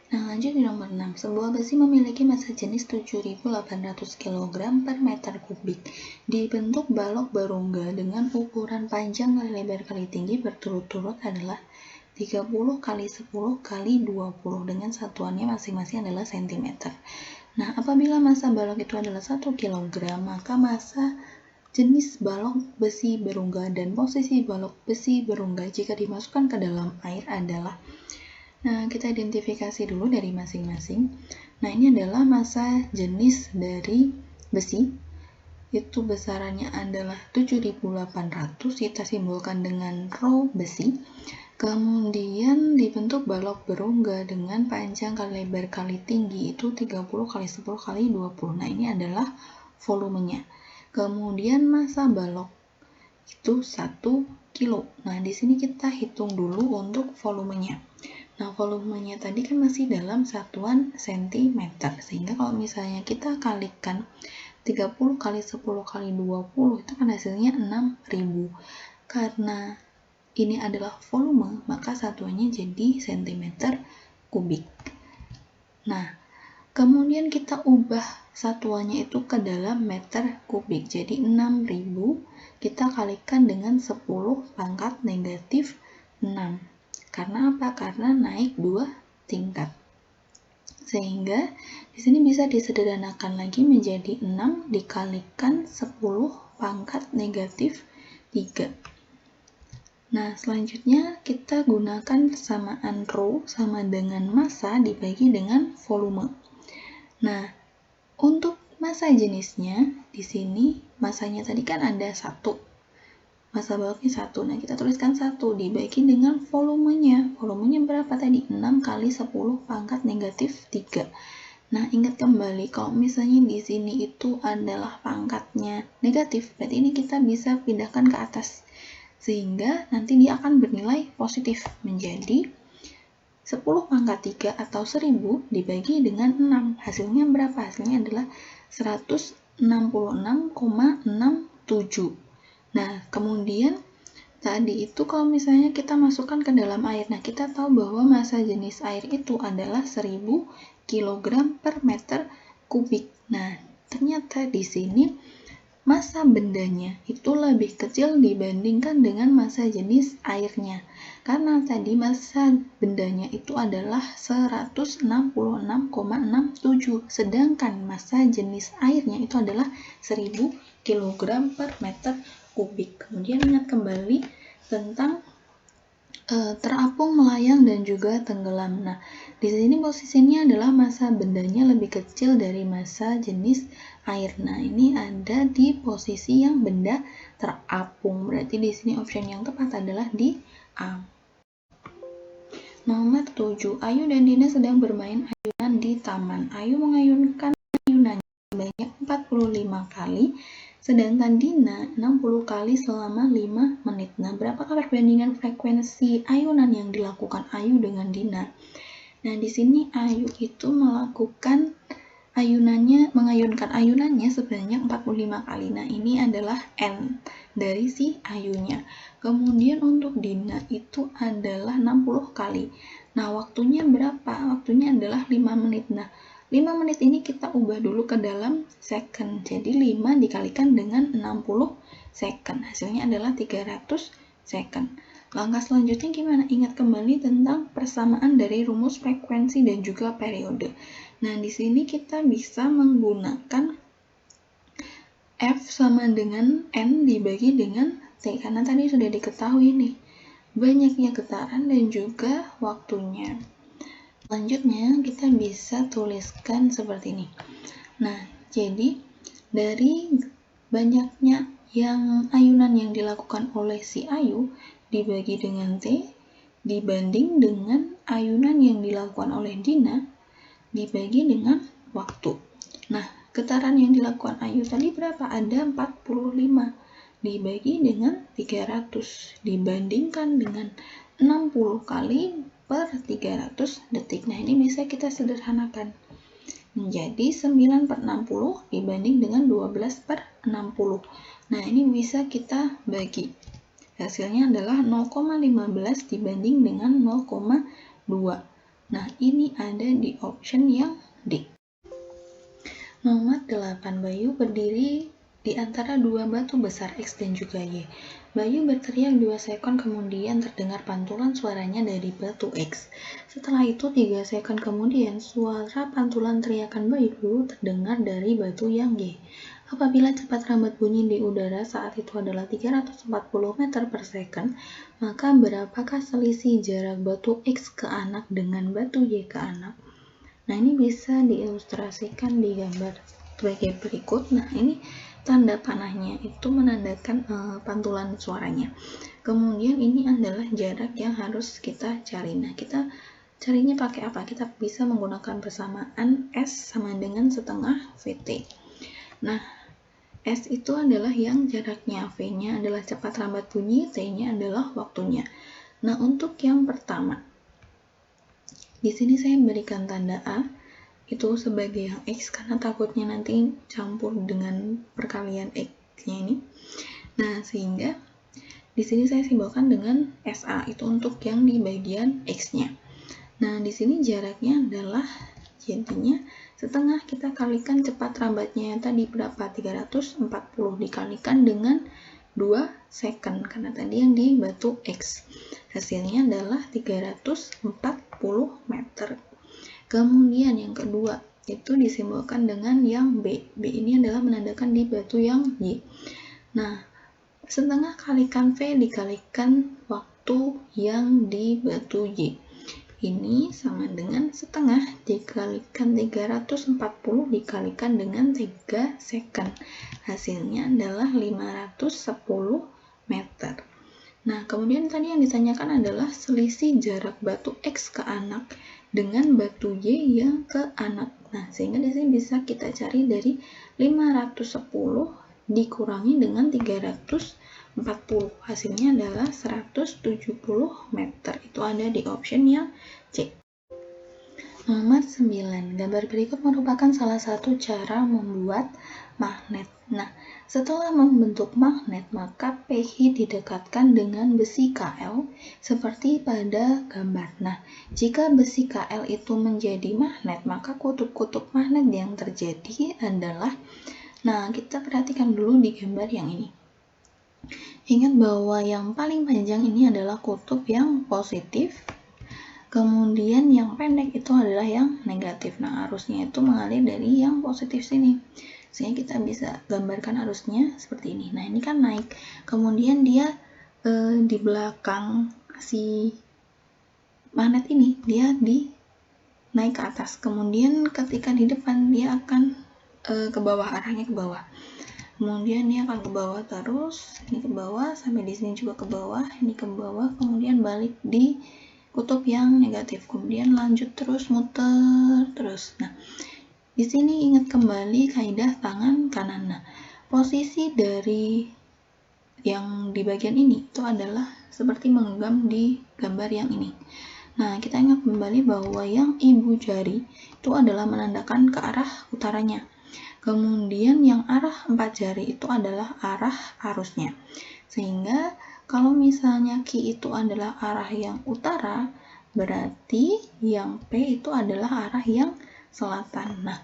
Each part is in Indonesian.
Nah, lanjut di nomor 6. Sebuah besi memiliki massa jenis 7.800 kg per meter kubik. Dibentuk balok berongga dengan ukuran panjang kali lebar kali tinggi berturut-turut adalah 30 kali 10 kali 20 dengan satuannya masing-masing adalah cm. Nah, apabila massa balok itu adalah 1 kg, maka massa jenis balok besi berongga dan posisi balok besi berongga jika dimasukkan ke dalam air adalah. Nah, kita identifikasi dulu dari masing-masing. Nah, ini adalah massa jenis dari besi. Itu besarannya adalah 7.800, kita simbolkan dengan rho besi. Kemudian dibentuk balok berongga dengan panjang kali lebar kali tinggi itu 30 kali 10 kali 20. Nah, ini adalah volumenya. Kemudian massa balok itu 1 kilo. Nah, di sini kita hitung dulu untuk volumenya. Nah, volumenya tadi kan masih dalam satuan cm, sehingga kalau misalnya kita kalikan 30 kali 10 kali 20 itu kan hasilnya 6.000. Karena ini adalah volume, maka satuannya jadi cm kubik. Nah, kemudian kita ubah satuannya itu ke dalam meter kubik. Jadi 6.000 kita kalikan dengan 10 pangkat negatif 6. Karena apa? Karena naik 2 tingkat. Sehingga di sini bisa disederhanakan lagi menjadi 6 dikalikan 10 pangkat negatif 3. Nah, selanjutnya kita gunakan persamaan rho sama dengan massa dibagi dengan volume. Nah, untuk massa jenisnya di sini massanya tadi kan ada 1. Massa baloknya 1. Nah, kita tuliskan 1 dibagi dengan volumenya. Volumenya berapa tadi? 6 kali 10 pangkat negatif 3. Nah, ingat kembali kalau misalnya di sini itu adalah pangkatnya negatif, berarti ini kita bisa pindahkan ke atas. Sehingga nanti dia akan bernilai positif menjadi 10 pangkat 3 atau 1000 dibagi dengan 6. Hasilnya berapa? Hasilnya adalah 166,67. Nah, kemudian tadi itu kalau misalnya kita masukkan ke dalam air, nah kita tahu bahwa massa jenis air itu adalah 1000 kg per meter kubik. Nah, ternyata di sini massa bendanya itu lebih kecil dibandingkan dengan massa jenis airnya. Karena tadi massa bendanya itu adalah 166,67, sedangkan massa jenis airnya itu adalah 1000 kg per meter kubik. Kemudian ingat kembali tentang terapung, melayang, dan juga tenggelam. Nah, di sini posisinya adalah massa bendanya lebih kecil dari massa jenis air. Nah, ini ada di posisi yang benda terapung. Berarti di sini option yang tepat adalah di A. Nomor 7. Ayu dan Dina sedang bermain ayunan di taman. Ayu mengayunkan ayunannya sebanyak 45 kali. Sedangkan Dina 60 kali selama 5 menit. Nah, berapakah perbandingan frekuensi ayunan yang dilakukan Ayu dengan Dina? Nah, di sini Ayu itu mengayunkan ayunannya sebanyak 45 kali. Nah, ini adalah N dari si Ayunya. Kemudian untuk Dina itu adalah 60 kali. Nah, waktunya berapa? Waktunya adalah 5 menit. Nah, 5 menit ini kita ubah dulu ke dalam second. Jadi 5 dikalikan dengan 60 second. Hasilnya adalah 300 second. Langkah selanjutnya gimana? Ingat kembali tentang persamaan dari rumus frekuensi dan juga periode. Nah, di sini kita bisa menggunakan F sama dengan N dibagi dengan T. Karena tadi sudah diketahui nih, banyaknya getaran dan juga waktunya. Selanjutnya kita bisa tuliskan seperti ini. Nah, jadi dari banyaknya ayunan yang dilakukan oleh si Ayu dibagi dengan T dibanding dengan ayunan yang dilakukan oleh Dina dibagi dengan waktu. Nah, getaran yang dilakukan Ayu tadi berapa? Ada 45 dibagi dengan 300 dibandingkan dengan 60 kali per 300 detik. Nah, ini bisa kita sederhanakan menjadi 9 per 60 dibanding dengan 12 per 60. Nah, ini bisa kita bagi. Hasilnya adalah 0,15 dibanding dengan 0,2. Nah, ini ada di option yang D. Nomor 8. Bayu berdiri di antara dua batu besar X dan juga Y. Bayu berteriak 2 sekon kemudian terdengar pantulan suaranya dari batu X. Setelah itu 3 sekon kemudian suara pantulan teriakan Bayu terdengar dari batu yang Y. Apabila cepat rambat bunyi di udara saat itu adalah 340 meter per second, maka berapakah selisih jarak batu X ke anak dengan batu Y ke anak? Nah, ini bisa diilustrasikan di gambar sebagai berikut. Nah, ini tanda panahnya itu menandakan pantulan suaranya. Kemudian ini adalah jarak yang harus kita cari. Nah, kita carinya pakai apa? Kita bisa menggunakan persamaan S sama dengan setengah VT. Nah, S itu adalah yang jaraknya, V-nya adalah cepat rambat bunyi, T-nya adalah waktunya. Nah, untuk yang pertama, di sini saya berikan tanda A itu sebagai yang X karena takutnya nanti campur dengan perkalian X-nya ini. Nah, sehingga di sini saya simbolkan dengan SA itu untuk yang di bagian X-nya. Nah, di sini jaraknya adalah jadinya setengah kita kalikan cepat rambatnya tadi berapa? 340 dikalikan dengan 2 second karena tadi yang di batu X. Hasilnya adalah 340 meter. Kemudian yang kedua itu disimbolkan dengan yang B. B ini adalah menandakan di batu yang Y. Nah, setengah kalikan V dikalikan waktu yang di batu Y. Ini sama dengan setengah dikalikan 340 dikalikan dengan 3 second. Hasilnya adalah 510 meter. Nah, kemudian tadi yang ditanyakan adalah selisih jarak batu X ke anak dengan batu Y yang ke anak. Nah, sehingga di sini bisa kita cari dari 510 dikurangi dengan 340. Hasilnya adalah 170 meter. Itu ada di option yang C. Nomor 9. Gambar berikut merupakan salah satu cara membuat magnet. Nah, setelah membentuk magnet, maka pH didekatkan dengan besi Kl seperti pada gambar. Nah, jika besi Kl itu menjadi magnet, maka kutub-kutub magnet yang terjadi adalah, nah, kita perhatikan dulu di gambar yang ini. Ingat bahwa yang paling panjang ini adalah kutub yang positif, kemudian yang pendek itu adalah yang negatif. Nah, arusnya itu mengalir dari yang positif sini. Sehingga kita bisa gambarkan arusnya seperti ini. Nah, ini kan naik. Kemudian dia di belakang si magnet ini, dia naik ke atas. Kemudian ketika di depan dia akan ke bawah, arahnya ke bawah. Kemudian dia akan ke bawah terus, ini ke bawah, sampai di sini juga ke bawah, ini ke bawah, kemudian balik di kutub yang negatif, kemudian lanjut terus muter terus. Nah, di sini ingat kembali kaidah tangan kanan. Nah, posisi dari yang di bagian ini itu adalah seperti menggenggam di gambar yang ini. Nah, kita ingat kembali bahwa yang ibu jari itu adalah menandakan ke arah utaranya. Kemudian yang arah 4 jari itu adalah arah arusnya. Sehingga kalau misalnya Q itu adalah arah yang utara, berarti yang P itu adalah arah yang selatan. Nah,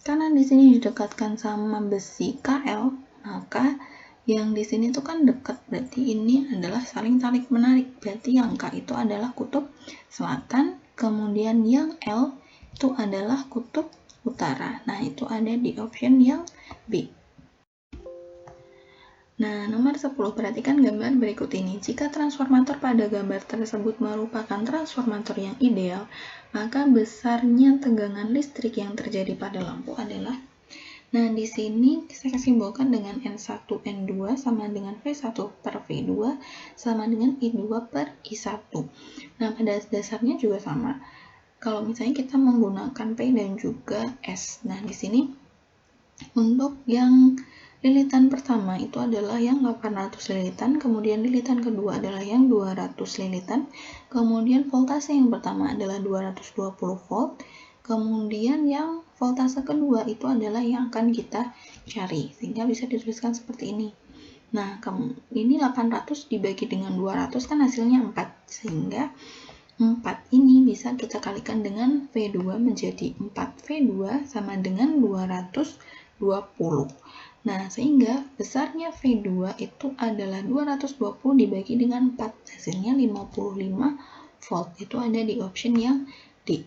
karena di sini didekatkan sama besi Kl, maka yang di sini itu kan dekat, berarti ini adalah saling tarik menarik. Berarti yang K itu adalah kutub selatan, kemudian yang L itu adalah kutub utara. Nah, itu ada di option yang B. Nah, nomor 10, perhatikan gambar berikut ini. Jika transformator pada gambar tersebut merupakan transformator yang ideal, maka besarnya tegangan listrik yang terjadi pada lampu adalah, nah, di sini saya simbolkan dengan N1, N2 sama dengan V1 per V2 sama dengan I2 per I1. Nah, pada dasarnya juga sama. Kalau misalnya kita menggunakan P dan juga S. Nah, di sini untuk yang lilitan pertama itu adalah yang 800 lilitan, kemudian lilitan kedua adalah yang 200 lilitan, kemudian voltase yang pertama adalah 220 volt, kemudian yang voltase kedua itu adalah yang akan kita cari, sehingga bisa dituliskan seperti ini. Nah, ini 800 dibagi dengan 200 kan hasilnya 4, sehingga 4 ini bisa kita kalikan dengan V2 menjadi 4V2 sama dengan 220. Nah, sehingga besarnya V2 itu adalah 220 dibagi dengan 4, hasilnya 55 volt. Itu ada di option yang D.